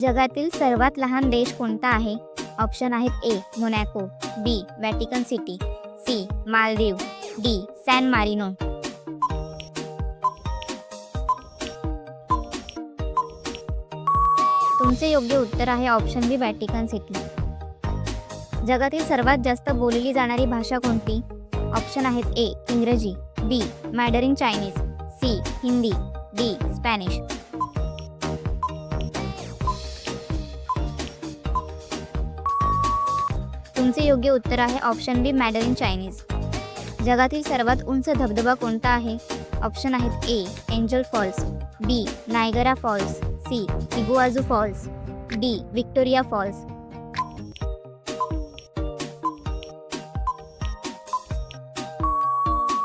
जगातील सर्वात लहान देश कोणता आहे? ऑप्शन आहेत A Monaco, B Vatican City, C Maldives, D San Marino. तुमचे योग्य उत्तर आहे ऑप्शन बी व्हॅटिकन सिटी. जगातील सर्वात जास्त बोलली जाणारी भाषा कोणती? ऑप्शन आहेत ए इंग्रजी, B Mandarin Chinese, C Hindi, D Spanish. तुमचे योग्य उत्तर आहे ऑप्शन बी मॅडरिन चायनीज. जगातील सर्वात उंच धबधबा कोणता आहे? ऑप्शन आहेत A Angel Falls, B Niagara Falls, C Iguazu Falls, D Victoria Falls.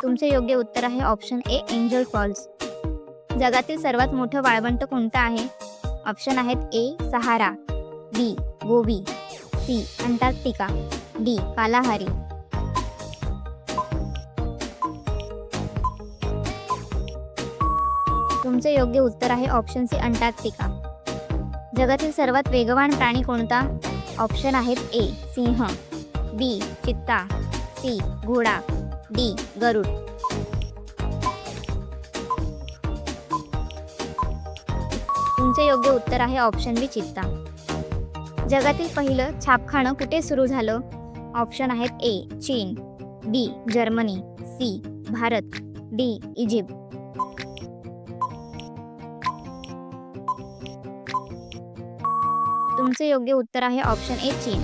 तुमचे योग्य उत्तर आहे ऑप्शन ए एंजल फॉल्स. जगातील सर्वात मोठं वाळवंट कोणतं आहे? ऑप्शन आहेत ए सहारा, बी गोबी, सी अंटार्क्टिका, डी कालाहारी. तुमचे योग्य उत्तर आहे ऑप्शन सी अंटार्क्टिका. जगातील सर्वात वेगवान प्राणी कोणता? ऑप्शन आहेत ए सिंह, बी चित्ता, सी घोडा, डी गरुड. तुमचे योग्य उत्तर आहे ऑप्शन बी चित्ता. जगातील पहिलं छापखानं कुठे सुरू झालं? ऑप्शन आहेत ए चीन, B Germany, C Bharat, D Egypt. तुमचे योग्य उत्तर आहे ऑप्शन ए चीन.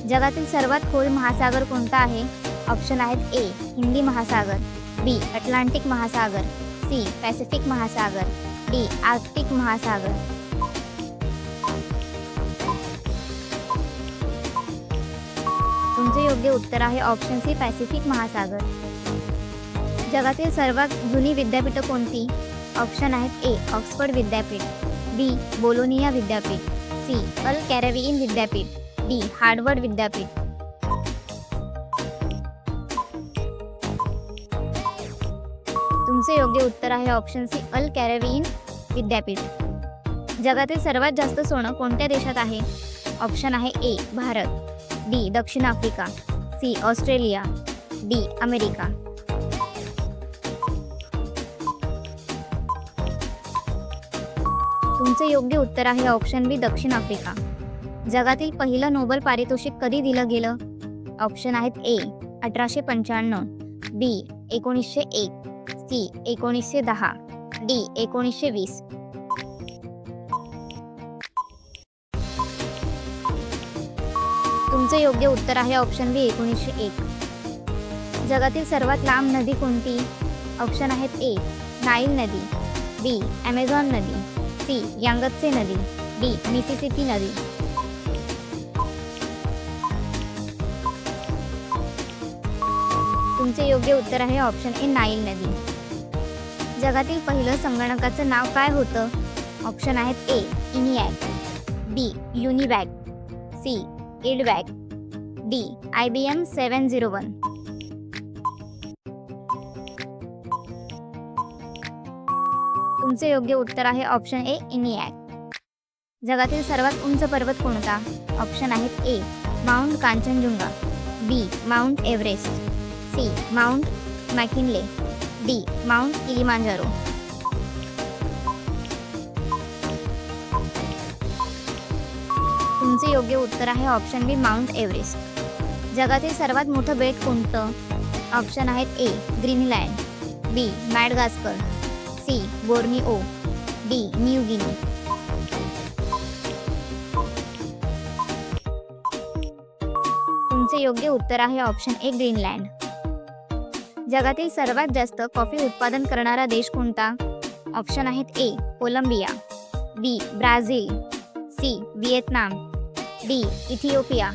जगातील सर्वात खोल महासागर कोणता आहे? ऑप्शन आहेत ए हिंदी महासागर, बी अटलांटिक महासागर, सी पॅसिफिक महासागर, डी आर्क्टिक महासागर. तुमचे योग्य उत्तर आहे ऑप्शन सी पॅसिफिक महासागर. जगातील सर्वात जुनी विद्यापीठं कोणती? ऑप्शन आहेत ए ऑक्सफर्ड विद्यापीठ, बी बोलोनिया विद्यापीठ, सी अल कॅरेबियन विद्यापीठ, डी हार्वर्ड विद्यापीठ. तुमचे योग्य उत्तर आहे ऑप्शन सी अल कॅरेबियन विद्यापीठ. जगातील सर्वात जास्त सोनं कोणत्या देशात आहे? ऑप्शन आहे ए भारत, बी दक्षिण आफ्रिका, सी ऑस्ट्रेलिया, डी अमेरिका. तुमचे योग्य उत्तर आहे ऑप्शन बी दक्षिण आफ्रिका. जगातील पहिलं नोबेल पारितोषिक कधी दिलं गेलं? ऑप्शन आहेत ए 1895, बी 1901, सी 1910, डी 1920. तुमचे योग्य उत्तर आहे ऑप्शन बी 1901. जगातील सर्वात लांब नदी कोणती? ऑप्शन आहेत ए नाईल नदी, बी ॲमेझॉन नदी, सी यांगत्से नदी, डी मिसिसिपी नदी. तुमचे योग्य उत्तर आहे ऑप्शन ए नाईल नदी. जगातील पहिलं संगणकाचं नाव काय होतं? ऑप्शन आहेत ए इनिॲक, बी युनिवॅक, सी इडवॅक, डी IBM 701. तुमचे योग्य उत्तर आहे ऑप्शन ए इनिॲक. जगातील सर्वात उंच पर्वत कोणता? ऑप्शन आहेत A Mount Kanchenjunga, B Mount Everest, C Mount McKinley, D Mount Kilimanjaro. तुमचे योग्य उत्तर आहे ऑप्शन बी माउंट एव्हरेस्ट. जगातील सर्वात मोठं बेट कोणतं? ऑप्शन आहेत A Greenland, B Madagascar, C Borneo, D New Guinea. तुमचे योग्य उत्तर आहे ऑप्शन ए ग्रीनलँड. जगातील सर्वात जास्त कॉफी उत्पादन करणारा देश कोणता? ऑप्शन आहेत A Colombia, B Brazil, C Vietnam, D Ethiopia.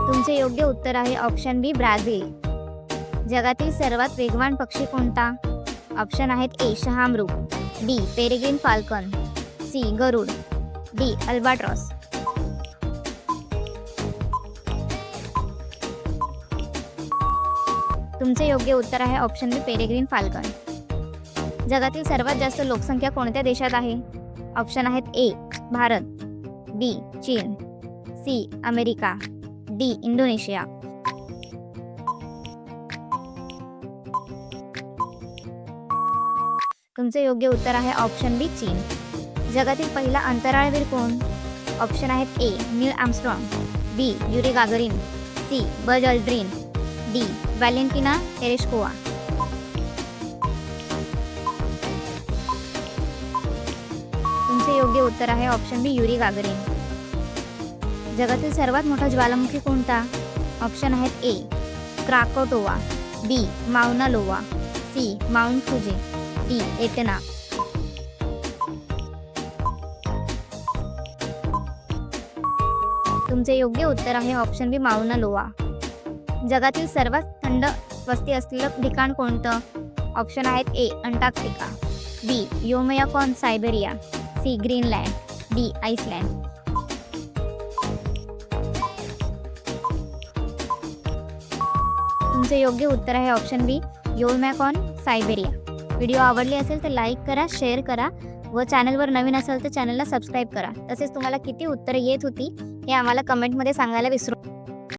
तुमचे योग्य उत्तर आहे ऑप्शन बी ब्राझील. जगातील सर्वात वेगवान पक्षी कोणता? ऑप्शन आहेत ए शहामृग, बी पेरेग्रीन फाल्कन, सी गरुड, डी अल्बाट्रॉस. तुमचे योग्य उत्तर आहे ऑप्शन बी पेरेग्रीन फाल्कन. जगातील सर्वात जास्त लोकसंख्या कोणत्या देशात आहे? ऑप्शन आहेत ए भारत, बी चीन, सी अमेरिका, डी इंडोनेशिया. तुमचे योग्य उत्तर आहे ऑप्शन बी चीन. जगातील पहिला अंतराळवीर कोण? ऑप्शन आहेत ए नील आर्मस्ट्रॉंग, बी Yuri Gagarin, C Buzz Aldrin, D Valentina तेरेश्कोवा. तुमचे योग्य उत्तर आहे ऑप्शन बी युरी गागरिन. जगातील सर्वात मोठा ज्वालामुखी कोणता? ऑप्शन आहेत A Krakatoa, B Mauna Loa, C Mount Fuji, D Etna. तुमचे योग्य उत्तर आहे ऑप्शन बी माउना लोवा. जगातील सर्वात थंड वस्ती असलेलं ठिकाण कोणतं? ऑप्शन आहेत A Antarctica, B Oymyakon Siberia, C Greenland, D Iceland. तुमचे योग्य उत्तर आहे option B Oymyakon Siberia. Video आवडले असेल तर लाईक करा, शेअर करा व चॅनलवर नवीन असाल तर चॅनलला सबस्क्राईब करा. तसेच तुम्हाला किती उत्तरे येत होती हे आम्हाला कमेंटमध्ये सांगायला विसरू